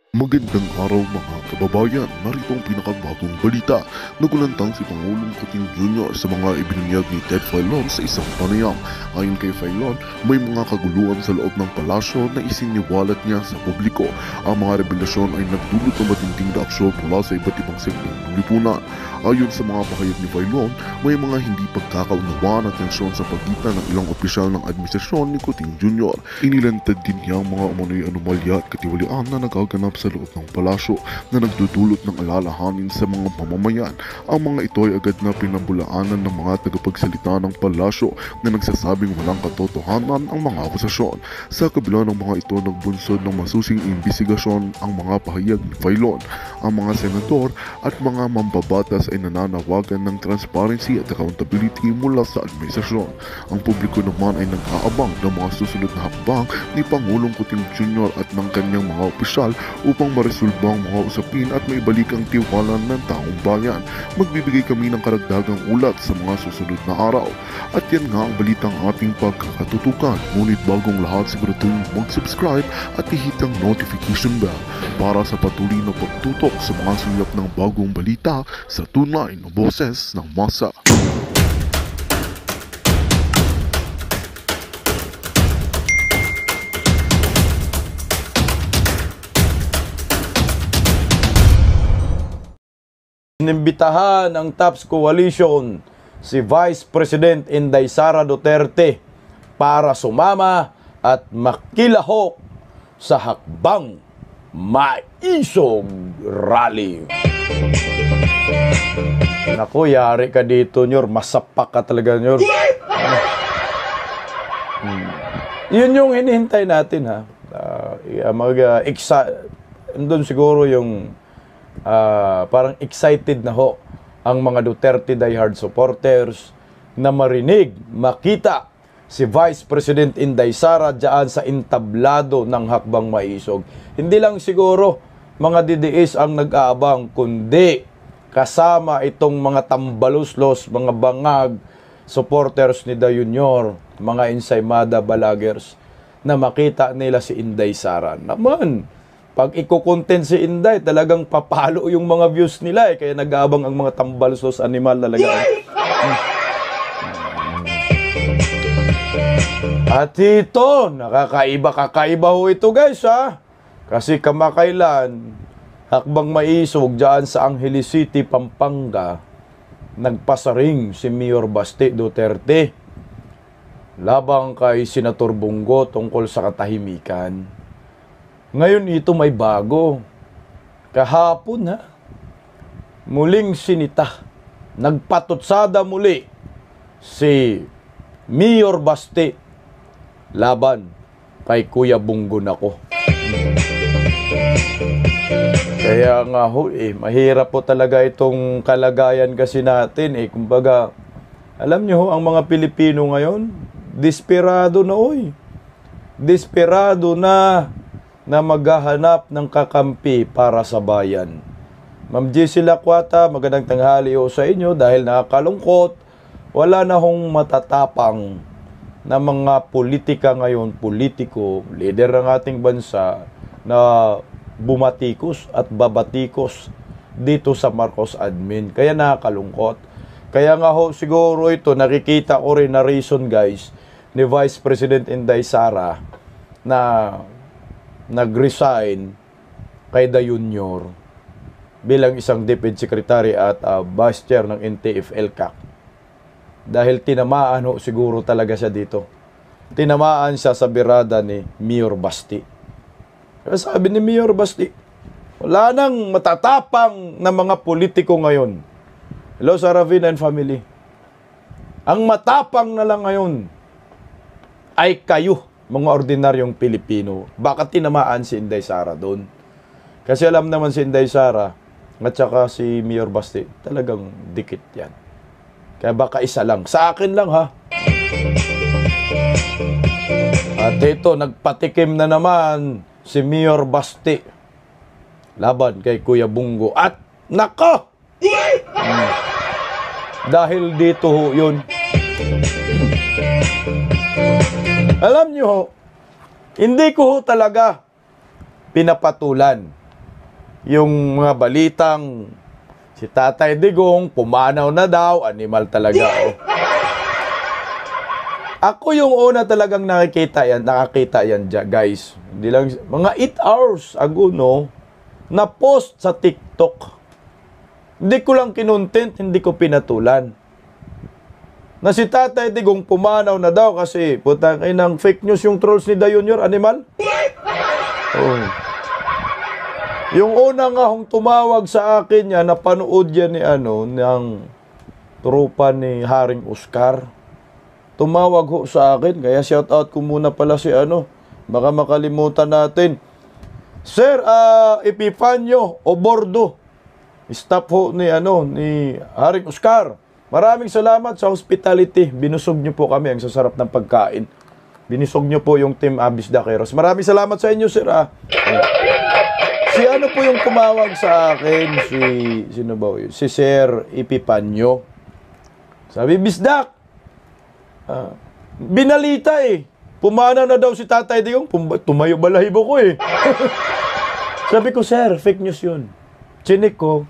Magandang araw mga kababayan, narito ang pinakabagong balita. Nagulantang si Pangulong Coting Jr. sa mga ibinunyag ni Ted Filon sa isang panayam. Ayon kay Filon, may mga kaguluhan sa loob ng palasyo na isiniwalat niya sa publiko. Ang mga revelasyon ay nagdulot ng matinding reaksyon mula sa iba't ibang sektong ng lipunan. Ayon sa mga pahayag ni Filon, may mga hindi pagkakaunawaan at tensyon sa pagitan ng ilang opisyal ng administrasyon ni Coting Jr. Inilantad din niya ang mga umano'y anomalya at katiwalian na nagaganap sa loob ng palasyo na nagdudulot ng alalahanin sa mga mamamayan. Ang mga ito ay agad na pinabulaanan ng mga tagapagsalita ng palasyo na nagsasabing walang katotohanan ang mga akusasyon. Sa kabila ng mga ito, nagbunsod ng masusing imbestigasyon ang mga pahayag ni Filon. Ang mga senador at mga mambabatas ay nananawagan ng transparency at accountability mula sa administrasyon. Ang publiko naman ay nag-aabang ng mga susunod na hakbang ni Pangulong Coting Jr. at ng kanyang mga opisyal upang maresolba ang mga usapin at maibalik ang tiwala ng taong bayan. Magbibigay kami ng karagdagang ulat sa mga susunod na araw. At yan nga ang balitang ating pagkakatutukan. Ngunit bagong lahat, siguraduhin mag-subscribe at ihit ang notification bell para sa patuloy na pagtutok sa mga sulap ng bagong balita sa tunay na boses ng masa. Inimbitahan ng TAPS Coalition si Vice President Inday Sara Duterte para sumama at makilahok sa hakbang maisog rally. Naku, yari ka dito, Nyor. Masapak ka talaga, Nyor. Yun yung hinihintay natin, ha. Doon siguro yung parang excited na ho ang mga Duterte diehard supporters na marinig, makita si Vice President Inday Sara dyan sa entablado ng hakbang maisog. Hindi lang siguro mga DDS ang nag-aabang, kundi kasama itong mga tambaluslos, mga bangag supporters ni Da Junior, mga ensaymada balagers, na makita nila si Inday Sara. Naman, pag iko-content si Inday, talagang papalo yung mga views nila kaya nag-aabang ang mga tambalsos animal talaga. At ito, kakaiba ho ito guys ha. Kasi kamakailan, hakbang maisog dyan sa Angeles City, Pampanga, nagpasaring si Mayor Baste Duterte labang kay Senator Bongo tungkol sa katahimikan. Ngayon ito may bago. Kahapon ha, muling sinita, nagpatutsada muli si Mayor Baste laban kay Kuya Bongo nako. Kaya nga ho mahirap po talaga itong kalagayan kasi natin kumbaga, alam niyo ho, ang mga Pilipino ngayon, desperado na desperado na maghahanap ng kakampi para sa bayan. Ma'am JC Lakwata, magandang tanghali ho sa inyo dahil nakakalungkot, wala na hong matatapang na mga politika ngayon, politiko, leader ng ating bansa na bumatikos at babatikos dito sa Marcos admin. Kaya nakakalungkot. Kaya nga ho, siguro ito, nakikita ko rin na reason guys ni Vice President Inday Sara na nag-resign kay Da Junior bilang isang Deputy Secretary at Vice Chair ng NTF-ELCAC. Dahil tinamaan ho siguro talaga siya dito. Tinamaan siya sa birada ni Mayor Baste. Kaya sabi ni Mayor Baste, wala nang matatapang na mga politiko ngayon. Hello sa Ravina and family. Ang matapang na lang ngayon ay kayo, mga ordinaryong Pilipino. Baka tinamaan si Inday Sara doon. Kasi alam naman si Inday Sara at saka si Mayor Baste, talagang dikit yan. Kaya baka isa lang. Sa akin lang ha. At ito, nagpatikim na naman si Mayor Baste laban kay Kuya Bongo. At nako! Dahil dito ho yun. Alam nyo ho, hindi ko ho talaga pinapatulan yung mga balitang si Tatay Digong pumanaw na daw, animal talaga. Oh. Ako yung una talagang nakakita yan guys. Hindi lang, mga 8 hours ago, no, na post sa TikTok. Hindi ko lang kinontent, hindi ko pinatulan. Na si Tatay Digong pumanaw na daw kasi putang inang fake news yung trolls ni Da Junior, animal. Oh. Yung una nga hong tumawag sa akin yan, napanood yan ni ng tropa ni Haring Oscar. Tumawag ho sa akin, kaya shoutout ko muna pala si baka makalimutan natin. Sir, Epifanio Obordo, staff ho ni Haring Oscar. Maraming salamat sa hospitality. Binusog niyo po kami, ang sasarap ng pagkain. Binisog niyo po yung team Abis Daqueros. Maraming salamat sa inyo, sir. Si po yung tumawag sa akin, sino ba yun? Si Sir Epifanio. Sabi, Bisdak, binalita pumanaw na daw si Tatay Digong. Tumayo balahibo ko Sabi ko, sir, fake news yun. Chinik ko,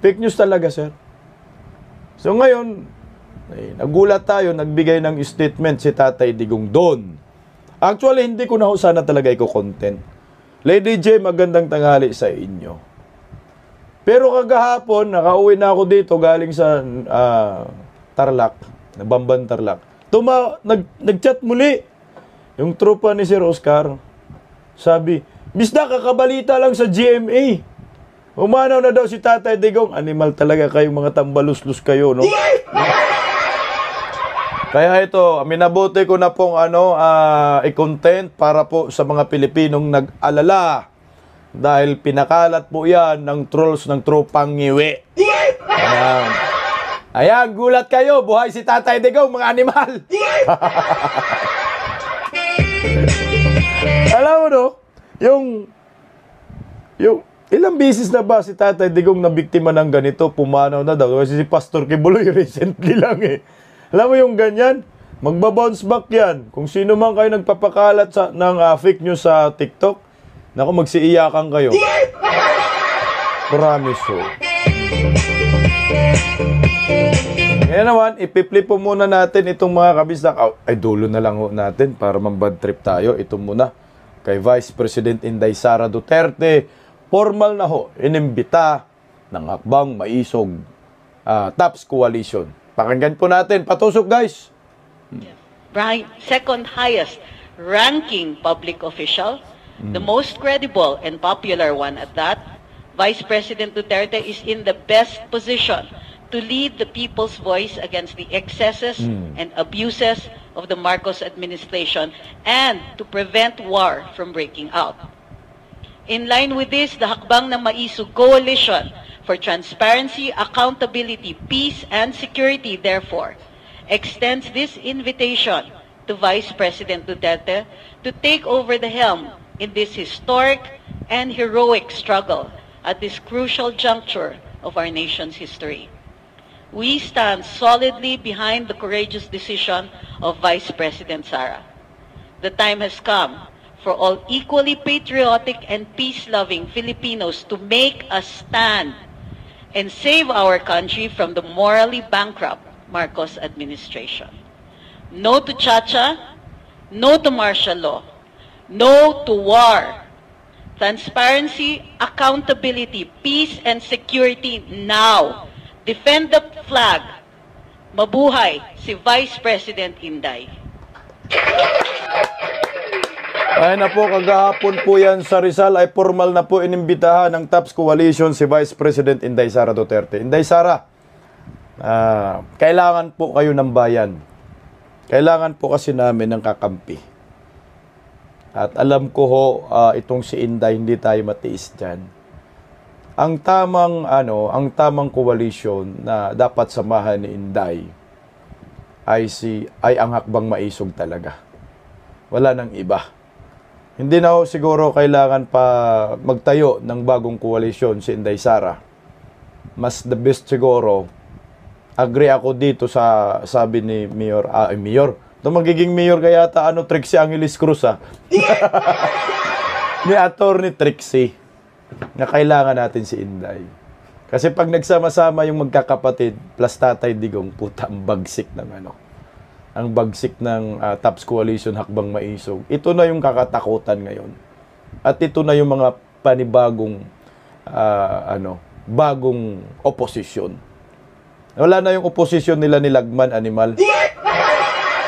fake news talaga, sir. So ngayon, nagulat tayo, nagbigay ng statement si Tatay Digong doon. Actually, hindi ko na sana talaga i-content. Lady J, magandang tanghali sa inyo. Pero kagahapon, nakauwi na ako dito galing sa Tarlac, Bamban Tarlac. Nag-chat muli yung tropa ni Sir Oscar. Sabi, Bisda, kakabalita lang sa GMA. Umanaw na daw si Tatay Digong. Animal talaga kayong mga tambaluslus kayo, no? Kaya ito, minabuti ko na pong i-content para po sa mga Pilipinong nag-alala. Dahil pinakalat po yan ng trolls ng tropang ngiwi. Ayan, gulat kayo. Buhay si Tatay Digong, mga animal. Alam mo, no? Yung ilang bisis na ba si Tatay Digong na biktima ng ganito, pumanaw na daw. Kasi si Pastor Kibuloy recently lang Alam mo yung ganyan? Magbabounce back yan. Kung sino man kayo nagpapakalat ng fake news sa TikTok, naku, magsiiyakan kayo. Promise ho. Ngayon naman, ipiplip po muna natin itong mga kabisdak. Ay, dulo na lang ho natin para mambad trip tayo. Ito muna. Kay Vice President Inday Sara Duterte, formal na ho, inimbita ng Hakbang Maisog TAPS Coalition. Pakinggan po natin. Patusok, guys. Second highest ranking public official, the most credible and popular one at that, Vice President Duterte is in the best position to lead the people's voice against the excesses and abuses of the Marcos administration and to prevent war from breaking out. In line with this, the Hakbang na Maisog Coalition for Transparency, Accountability, Peace, and Security, therefore, extends this invitation to Vice President Duterte to take over the helm in this historic and heroic struggle at this crucial juncture of our nation's history. We stand solidly behind the courageous decision of Vice President Sara. The time has come for all equally patriotic and peace-loving Filipinos to make a stand and save our country from the morally bankrupt Marcos administration. No to Chacha, no to martial law, no to war. Transparency, accountability, peace, and security now. Defend the flag. Mabuhay si Vice President Inday. Ay na po, kagahapon po yan sa Rizal ay formal na po inimbitahan ng TAPS Coalition si Vice President Inday Sara Duterte. Inday Sara, kailangan po kayo ng bayan. Kailangan po kasi namin ng kakampi. At alam ko ho, itong si Inday, hindi tayo matiis dyan. Ang tamang coalition na dapat samahan ni Inday ay ang Hakbang Maisog talaga. Wala nang iba. Hindi na ho siguro kailangan pa magtayo ng bagong koalisyon si Inday Sara. Mas the best siguro, agree ako dito sa sabi ni Mayor. Ito magiging Mayor kaya Trixie Angeles Cruz Ni Attorney Trixie. na kailangan natin si Inday. Kasi pag nagsama-sama yung magkakapatid plus Tatay Digong, puta, ang bagsik ng ano. Ang bagsik ng TAPS Coalition Hakbang Maisog. Ito na yung kakatakutan ngayon. At ito na yung mga panibagong bagong oposisyon. Wala na yung oposisyon nila ni Lagman Animal.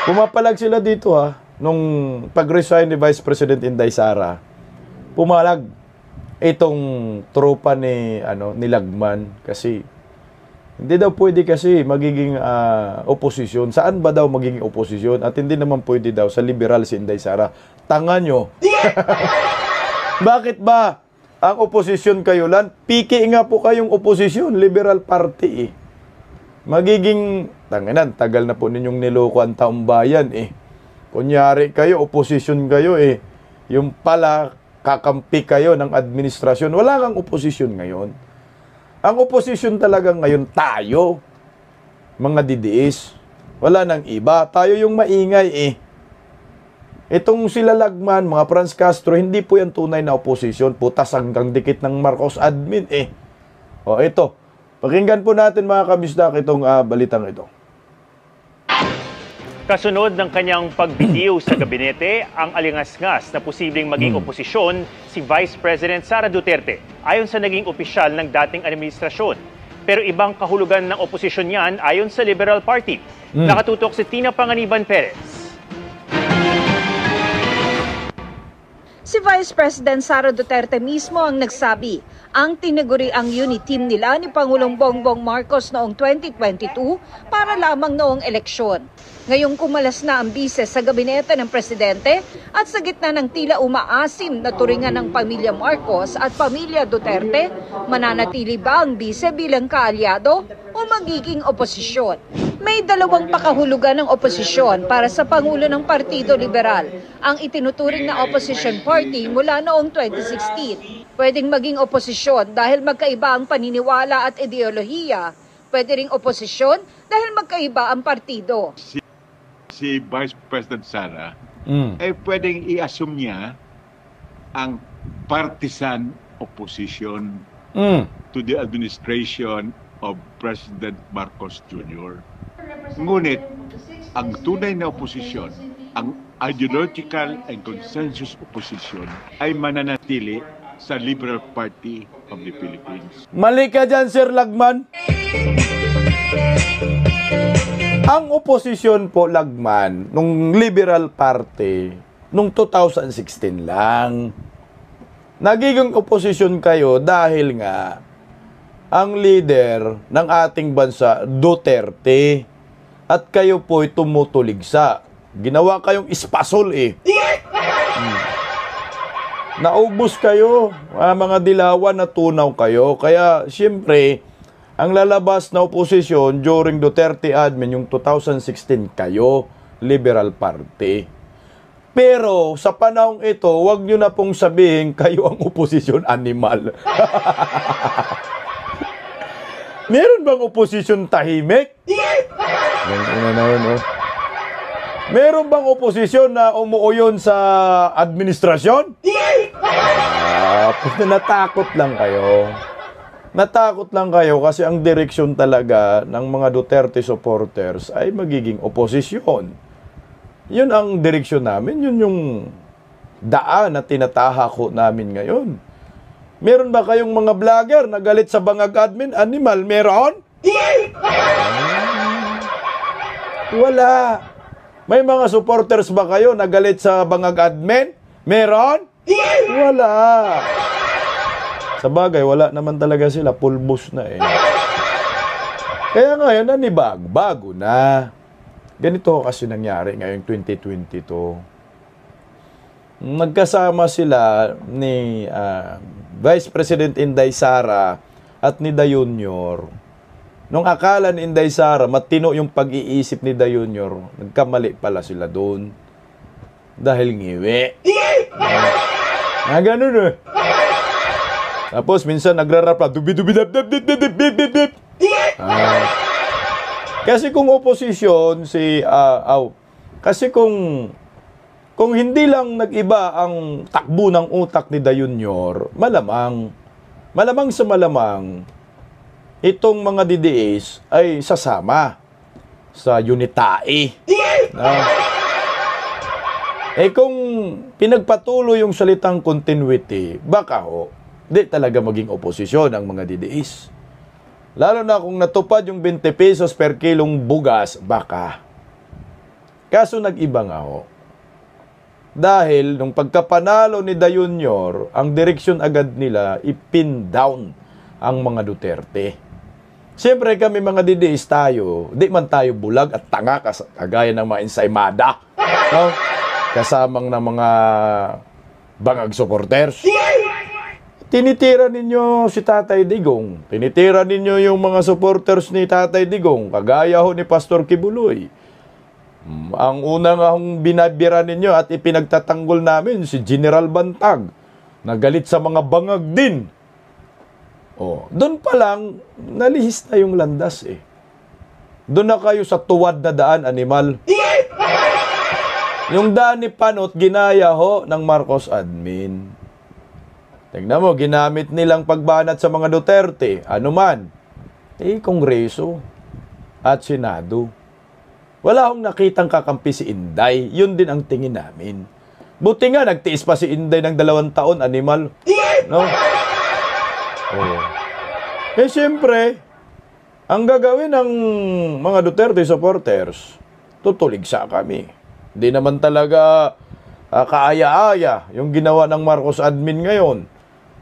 Pumapalag sila dito nung pag-resign ni Vice President Inday Sara. Pumalag itong tropa ni Lagman kasi hindi daw pwede kasi magiging oposisyon. Saan ba daw magiging oposisyon? At hindi naman pwede daw sa liberal si Inday Sara. Tanga nyo. Bakit ba ang oposisyon kayo lan? Piki nga po kayong oposisyon, Liberal Party Magiging, tanginan, tagal na po ninyong niloko ang taong bayan Kunyari kayo, oposisyon kayo Yung pala, kakampi kayo ng administrasyon. Wala kang oposisyon ngayon. Ang oposisyon talaga ngayon, tayo. Mga DDS. Wala nang iba. Tayo yung maingay Itong sila Lagman, mga Franz Castro, hindi po yan tunay na oposisyon. Putas hanggang dikit ng Marcos admin O ito, pakinggan po natin mga kabisdak itong balitang ito. Kasunod ng kanyang pagbitiw sa gabinete, ang alingasngas na posibleng maging oposisyon si Vice President Sara Duterte ayon sa naging opisyal ng dating administrasyon. Pero ibang kahulugan ng oposisyon yan ayon sa Liberal Party. Nakatutok si Tina Panganiban Perez. Si Vice President Sara Duterte mismo ang nagsabi ang tinaguriang unit team nila ni Pangulong Bongbong Marcos noong 2022 para lamang noong eleksyon. Ngayong kumalas na ang bise sa gabinete ng presidente at sa gitna ng tila umaasim na turingan ng pamilya Marcos at pamilya Duterte, mananatili ba ang bise bilang kaalyado o magiging oposisyon? May dalawang pakahulugan ng oposisyon para sa Pangulo ng Partido Liberal, ang itinuturing na opposition party mula noong 2016. Pwedeng maging oposisyon dahil magkaiba ang paniniwala at ideolohiya. Pwede ring oposisyon dahil magkaiba ang partido. Si Vice President Sara ay pwedeng i-assume niya ang partisan opposition to the administration of President Marcos Jr. Ngunit, ang tunay na oposisyon, ang ideological and consensus opposition ay mananatili sa Liberal Party of the Philippines. Mali ka dyan, Sir Lagman. Ang oposisyon po, Lagman, nung Liberal Party, nung 2016 lang. Nagiging oposisyon kayo dahil nga ang leader ng ating bansa, Duterte, at kayo po'y tumutuligsa. Ginawa kayong ispasol Naubos kayo, mga dilawan, natunaw kayo. Kaya, siyempre, ang lalabas na oposisyon during Duterte admin, yung 2016 kayo, Liberal Party. Pero, sa panahong ito, wag nyo na pong sabihin kayo ang oposisyon animal. Meron bang oposisyon tahimik? Meron bang oposisyon na umuuyon sa administrasyon? Natakot lang kayo. Natakot lang kayo kasi ang direksyon talaga ng mga Duterte supporters ay magiging oposisyon. Yun ang direksyon namin. Yun yung daan na tinatahak namin ngayon. Meron ba kayong mga vlogger na galit sa bangag admin animal? Meron? Wala. May mga supporters ba kayo na galit sa bangag admin? Meron? Wala. Sa bagay, wala naman talaga sila. Pulbos na Kaya ngayon, bago na. Ganito kasi nangyari ngayong 2022. Nagkasama sila ni Vice President Inday Sara at ni Dayunyor. Nung akala ni Inday Sara, matino yung pag-iisip ni Dayunyor, nagkamali pala sila doon. Dahil ngiwi. Ganun Tapos minsan nagrarap lang, dubi-dubi-dab-dab-dab-dab-dab-dab-dab. Kasi kung oposisyon kasi kung hindi lang nag-iba ang takbo ng utak ni Dayunyor, malamang malamang sa malamang, itong mga DDAs ay sasama sa Unitae. Kung pinagpatuloy yung salitang continuity, baka di talaga maging oposisyon ang mga DDAs. Lalo na kung natupad yung 20 pesos per kilong bugas, baka. Kaso nag-iba nga Dahil nung pagkapanalo ni Da Junior, ang direksyon agad nila ipin down ang mga Duterte. Siyempre kami mga DDAs tayo, di man tayo bulag at tanga kagaya ng mga ensaymada. No? Kasamang ng mga bangag supporters. Tinitira ninyo si Tatay Digong. Tinitira ninyo yung mga supporters ni Tatay Digong, kagaya ni Pastor Kibuloy. Ang unang binabira ninyo at ipinagtatanggol namin si General Bantag, na galit sa mga bangag din. Doon pa lang, nalihis na yung landas Doon na kayo sa tuwad na daan, animal. Yung daan ni Panot, ginaya ng Marcos admin. Tingnan mo, ginamit nilang pagbanat sa mga Duterte, anuman, Kongreso at Senado. Wala akong nakitang kakampi si Inday. Yun din ang tingin namin. Buti nga, nagtiis pa si Inday ng 2 taon, animal. No? Siyempre, ang gagawin ng mga Duterte supporters, tutuligsa kami. Hindi naman talaga kaaya-aya yung ginawa ng Marcos admin ngayon.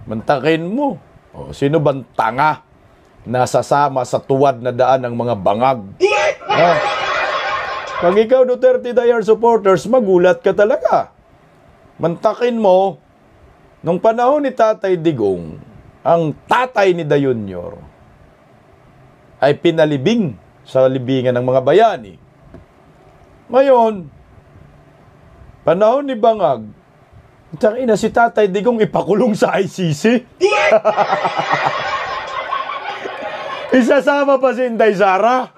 Mantakin mo. Sino bang tanga na sasama sa tuwad na daan ng mga bangag? Pag ikaw Duterte Dayar supporters, magulat ka talaga. Mantakin mo, nung panahon ni Tatay Digong, ang tatay ni Da Junior ay pinalibing sa libingan ng mga bayani. Ngayon, panahon ni Bangag, tangina si Tatay Digong ipakulong sa ICC. Isasama pa si Inday Sara.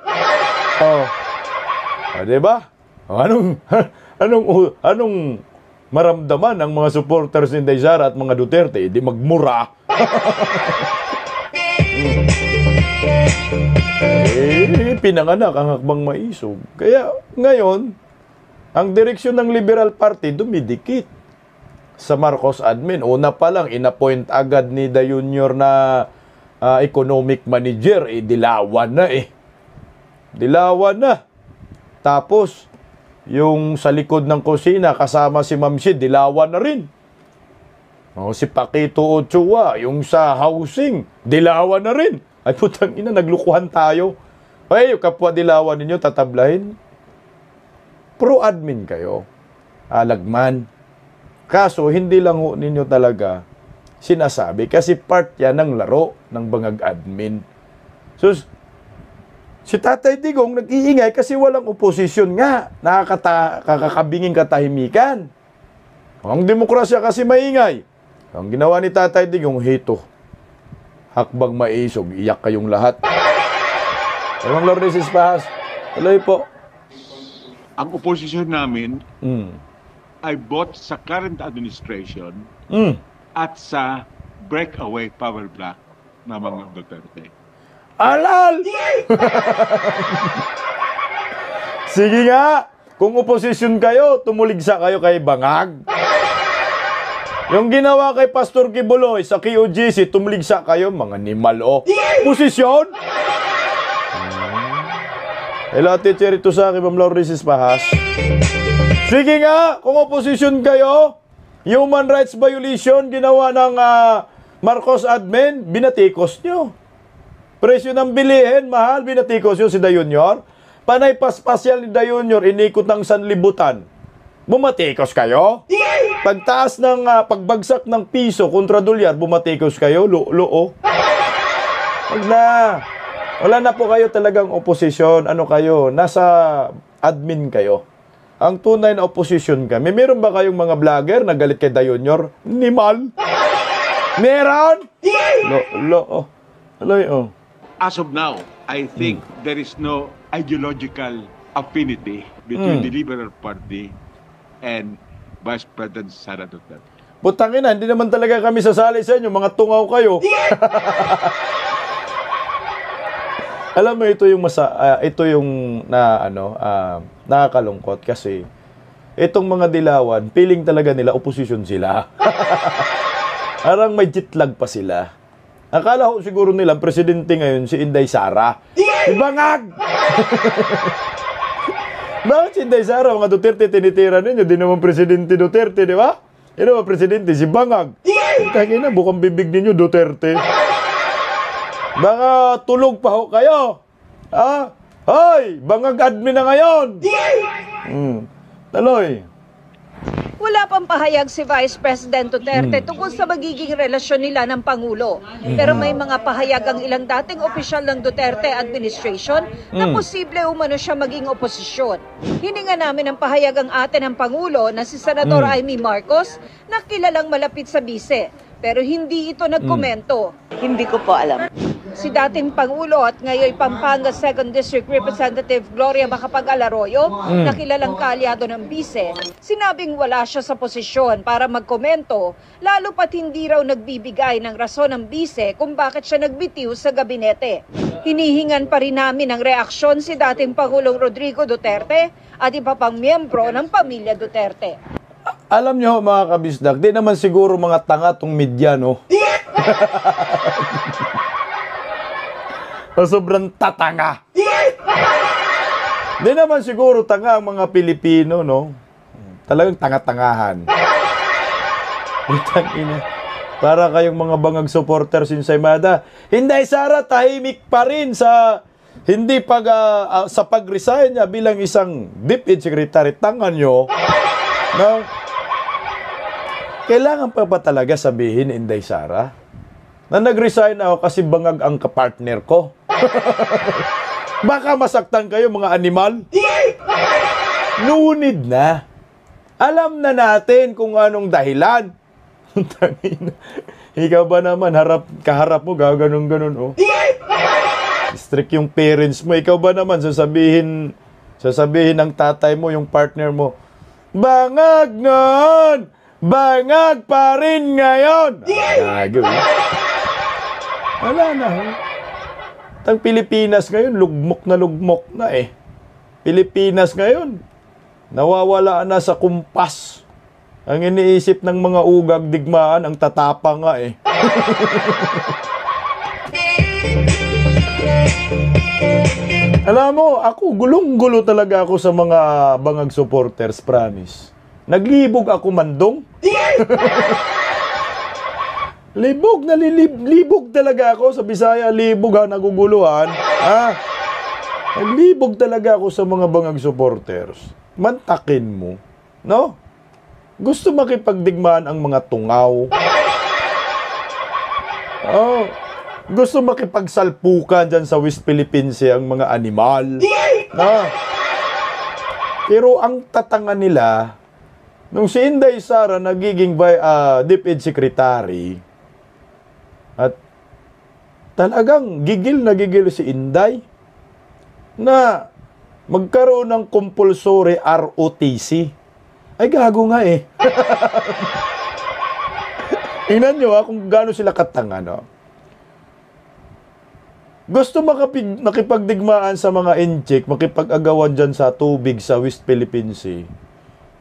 Diba? Anong maramdaman ng mga supporters ni Inday Sara at mga Duterte? Di magmura. Pinanganak ang hakbang maisog. Kaya ngayon, ang direksyon ng Liberal Party dumidikit sa Marcos admin. Una pa lang, inappoint agad ni Da Junior na economic manager. Dilawan na Dilawan na. Tapos, yung sa likod ng kusina, kasama si Ma'am Sid, dilawan na rin. Si Paquito Ochoa, yung sa housing, dilawan na rin. Ay putang ina, naglukuhan tayo. Yung kapwa dilawan ninyo, tatablahin. Pro-admin kayo. Alagman. Kaso, hindi lang ninyo talaga sinasabi. Kasi part yan ng laro ng bangag admin. So, si Tatay Digong nag-iingay kasi walang oposisyon nga. Nakakabinging katahimikan. Ang demokrasya kasi maingay. Ang ginawa ni Tatay Digong, hito. Hakbang maisog, iyak kayong lahat. Ewan Lord Isis Pahas. Tuloy po. Ang oposisyon namin ay both sa current administration at sa breakaway power block ng mga Duterte. Alal! Sige nga, kung oposisyon kayo, tumuligsa kayo kay Bangag. Yung ginawa kay Pastor Kibuloy sa QGC, tumuligsa kayo, mga nimalo. Posisyon? Hello, teacher, ito sa akin, Ma'am Lourdes Pahas. Sige nga, kung oposisyon kayo, human rights violation ginawa ng Marcos admin, binatikos nyo. Presyo ng bilihin, mahal, binatikos yun si Da Junior. Panay paspasyal ni Da Junior, inikot ng sanlibutan. Bumatikos kayo? Pagtaas ng, pagbagsak ng piso kontra dolyar, bumatikos kayo? Wag na. Wala na po kayo talagang oposisyon. Ano kayo? Nasa admin kayo. Ang tunay na oposisyon kami. Meron ba kayong mga vlogger na galit kay Da Junior? Nimal? Meron? As of now, I think there is no ideological affinity between the Liberal Party and Vice President Sara Duterte. Putangin na, hindi naman talaga kami sasali sa inyo, mga tungaw kayo. Alam mo, ito yung nakakalungkot kasi itong mga dilawan, feeling talaga nila oposisyon sila. Parang may jitlag pa sila. Akala ko siguro nila, presidente ngayon si Inday Sara. Si Bangag! Bakit si Inday Sara? Mga Duterte tinitira ninyo. Di naman presidente Duterte, di ba? Di naman presidente si Bangag. Tangin na, bukang bibig ninyo Duterte. Baka tulog pa ho kayo. Ha? Hoy! Bangag admin na ngayon! Taloy. Wala pang pahayag si Vice President Duterte tungkol sa magiging relasyon nila ng Pangulo. Pero may mga pahayag ang ilang dating opisyal ng Duterte administration na posible umano siya maging oposisyon. Hininga namin ng pahayag ang ate ng Pangulo na si Senador Amy Marcos na kilalang malapit sa bise. Pero hindi ito nagkomento. Hindi ko po alam. Si dating Pangulo at ngayon Pampanga 2nd District Representative Gloria Macapagal-Arroyo, na kilalang kaalyado ng bise, sinabing wala siya sa posisyon para magkomento, lalo pat hindi raw nagbibigay ng rason ng bise kung bakit siya nagbitiw sa gabinete. Hinihingan pa rin namin ng reaksyon si dating Pangulong Rodrigo Duterte at iba pang miyembro ng pamilya Duterte. Alam nyo mga kabisdak, di naman siguro mga tanga tong media, no? Sobrang tatanga. Di naman siguro tanga ang mga Pilipino, no? Talagang tanga-tangahan. Para kayong mga bangag supporters in Saymada. Inday Sara, tahimik pa rin sa sa pag-resign niya bilang isang DepEd Secretary. Tanga nyo. No? Kailangan pa ba talaga sabihin, Inday Sara, na nag-resign ako kasi bangag ang kapartner ko? Baka masaktan kayo mga animal. Nunid na. Alam na natin kung anong dahilan. Ikaw ba naman, kaharap mo, gaganon-ganon, oh. Strict yung parents mo. Ikaw ba naman, sasabihin ng tatay mo, yung partner mo, bangag noon! Bangag pa rin ngayon! Wala na, oh. Ang Pilipinas ngayon, lugmok na eh. Pilipinas ngayon, nawawala na sa kumpas. Ang iniisip ng mga ugag digmaan, ang tatapang nga eh. Alam mo, ako, gulong-gulo talaga ako sa mga bangag supporters, promise. Naglibog ako mandong. Libog talaga ako sa Bisaya, libog ha, naguguluhan. Ha? Naglibog talaga ako sa mga bangag supporters. Mantakin mo, no? Gusto makipagdigmaan ang mga tungaw. Oh, gusto makipagsalpukan dyan sa West Philippines ang mga animal. No? Pero ang tatanga nila, nung si Inday Sara nagiging DepEd Secretary, at talagang gigil na gigil si Inday na magkaroon ng compulsory ROTC. Ay, gago nga eh. Tingnan nyo kung gaano sila katanga, no? Gusto makipagdigmaan sa mga inchik, makipag-agawan dyan sa tubig sa West Philippine Sea,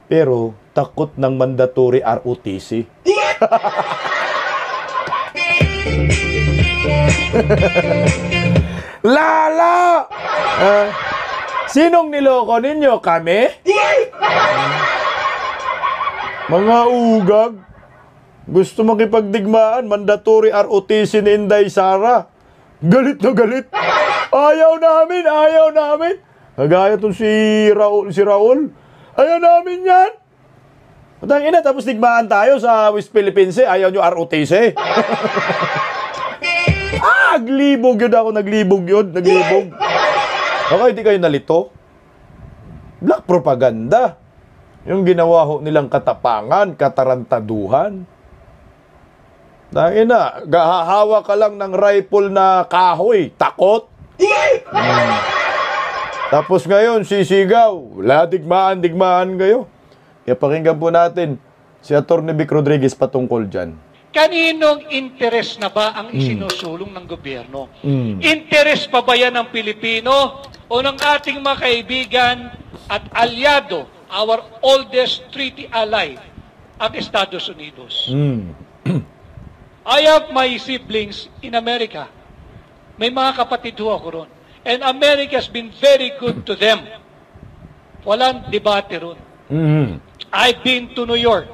pero takot ng mandatory ROTC. Lala! Sinong niloko ninyo? Kami? Mga ugag. Gusto makipagdigmaan, mandatory ROTC ni Inday Sara. Galit na galit. Ayaw namin. Kagaya itong si Raul. Ayaw namin yan. Matangina, tapos digmaan tayo sa West Philippines. Ayaw nyo ROTC. Naglibog yun. Baka hindi kayo nalito. Black propaganda. Yung ginawa ho nilang katapangan, katarantaduhan. Dahil na, gahahawa ka lang ng rifle na kahoy. Takot. Tapos ngayon, sisigaw. Wala, digmaan kayo. Kaya pakinggan po natin si Atty. Vic Rodriguez patungkol dyan. Kaninong interes na ba ang isinusulong ng gobyerno? Interes pa ba yan ng Pilipino o ng ating mga kaibigan at alyado, our oldest treaty ally, ang Estados Unidos? I have my siblings in America. May mga kapatid ho ako ron. And America has been very good to them. Walang debate ron. I've been to New York.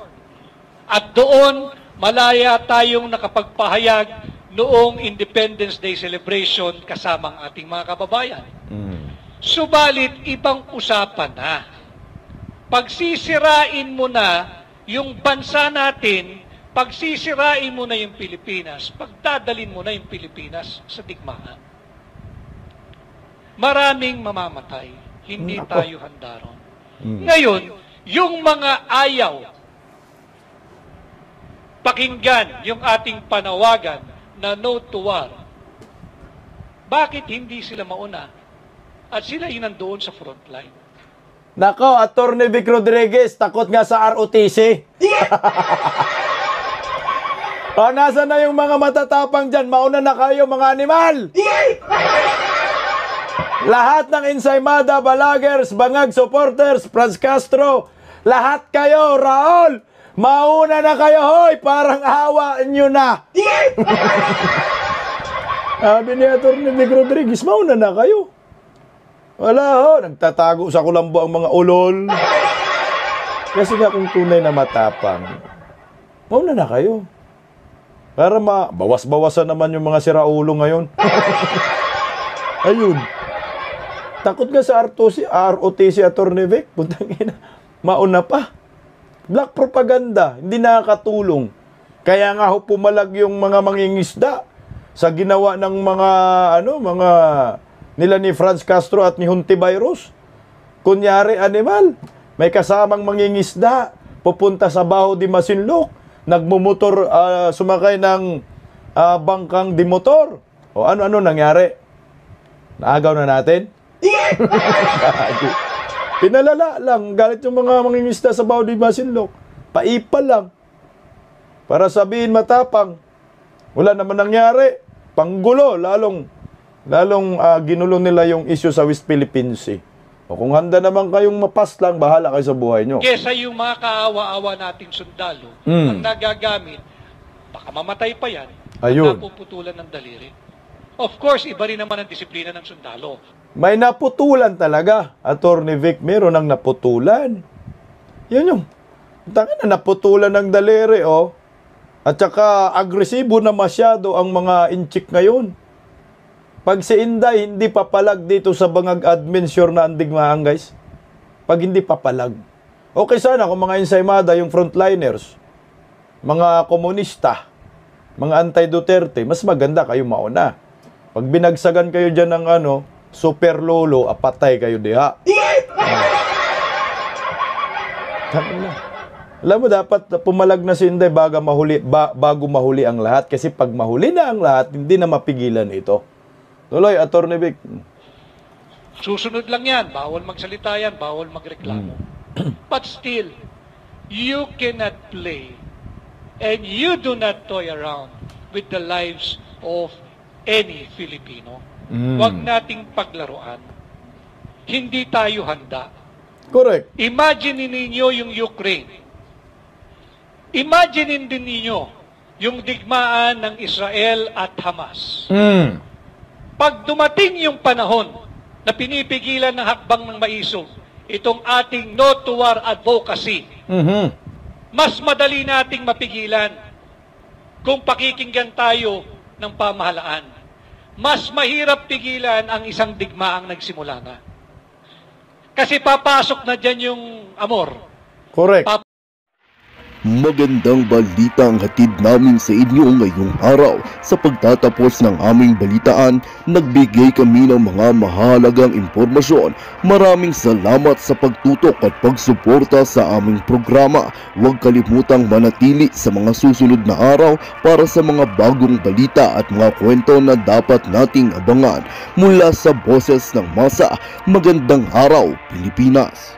At doon, malaya tayong nakapagpahayag noong Independence Day celebration kasama ang ating mga kababayan. Subalit, ibang usapan na. Pagsisirain mo na yung bansa natin, pagsisirain mo na yung Pilipinas, pagdadalin mo na yung Pilipinas sa digmaan. Maraming mamamatay. Hindi tayo handa ron. Ngayon, yung mga ayaw pakinggan yung ating panawagan na no to war, bakit hindi sila mauna? At sila yung nandoon sa frontline. Nako, Atty. Vic Rodriguez, takot nga sa ROTC. O, nasa na yung mga matatapang dyan? Mauna na kayo, mga animal! Lahat ng Ensaymada, Balagers, Bangag supporters, Franz Castro, lahat kayo, Raul, mauna na kayo, hoy! Parang awa nyo na! Sabi ni Atty. Vic Rodriguez, mauna na kayo. Wala ho, nagtatago sa kulambo ang mga ulol. Kasi nga kung tunay na matapang, mauna na kayo. Para bawas-bawasan naman yung mga siraulo ngayon. Ayun. Takot nga sa ROTC Atty. Vic. Puntang ina. Mauna pa. Black propaganda. Hindi nakakatulong. Kaya nga ho pumalag yung mga mangingisda sa ginawa ng mga nila ni Franz Castro at ni Hontiveros. Kunyari, animal, may kasamang mangingisda, pupunta sa Baho de Masinloc, nagmumotor, sumakay ng bangkang di motor. O ano nangyari? Naagaw na natin? Pinalala lang, galit yung mga mangingisda sa Baho de Masinloc. Paipal lang. Para sabihin matapang. Wala naman nangyari. Panggulo, lalong ginulo nila yung issue sa West Philippine Sea. O kung handa naman kayong mapas lang, bahala kayo sa buhay nyo. Kesa yung mga kaawa-awa nating sundalo, ang nagagamit, baka mamatay pa yan, ayun, at napuputulan ng daliri. Of course, iba rin naman ang disiplina ng sundalo. May naputulan talaga. Atty. Vic, meron ang naputulan. Yun yung, tangin na naputulan ng daliri, oh. At saka, agresibo na masyado ang mga inchik ngayon. Pag si Inday hindi papalag dito sa Bangag admin, sure na ang digmaan, guys. Pag hindi papalag. Okay sana kung mga Ensaymada, yung frontliners, mga komunista, mga anti-Duterte, mas maganda kayo mauna. Pag binagsagan kayo dyan ng super lolo, apatay kayo diha. Alam mo, dapat pumalag na si Inday bago mahuli ang lahat. Kasi pag mahuli na ang lahat, hindi na mapigilan ito. Tuloy, Atty. Vic. Susunod lang yan. Bawal magsalita yan. Bawal magreklamo. But still, you cannot play and you do not toy around with the lives of any Filipino. Huwag nating paglaruan. Hindi tayo handa. Correct. Imagine ninyo yung Ukraine. Imagine din ninyo yung digmaan ng Israel at Hamas. Pag dumating yung panahon na pinipigilan ng hakbang ng maisog, itong ating no to war advocacy, mas madali nating mapigilan kung pakikinggan tayo ng pamahalaan. Mas mahirap pigilan ang isang digmaang nagsimula na. Kasi papasok na dyan yung amor. Correct. Magandang balita ang hatid namin sa inyo ngayong araw. Sa pagtatapos ng aming balitaan, nagbigay kami ng mga mahalagang impormasyon. Maraming salamat sa pagtutok at pagsuporta sa aming programa. Huwag kalimutang manatili sa mga susunod na araw para sa mga bagong balita at mga kwento na dapat nating abangan. Mula sa Boses ng Masa, magandang araw, Pilipinas!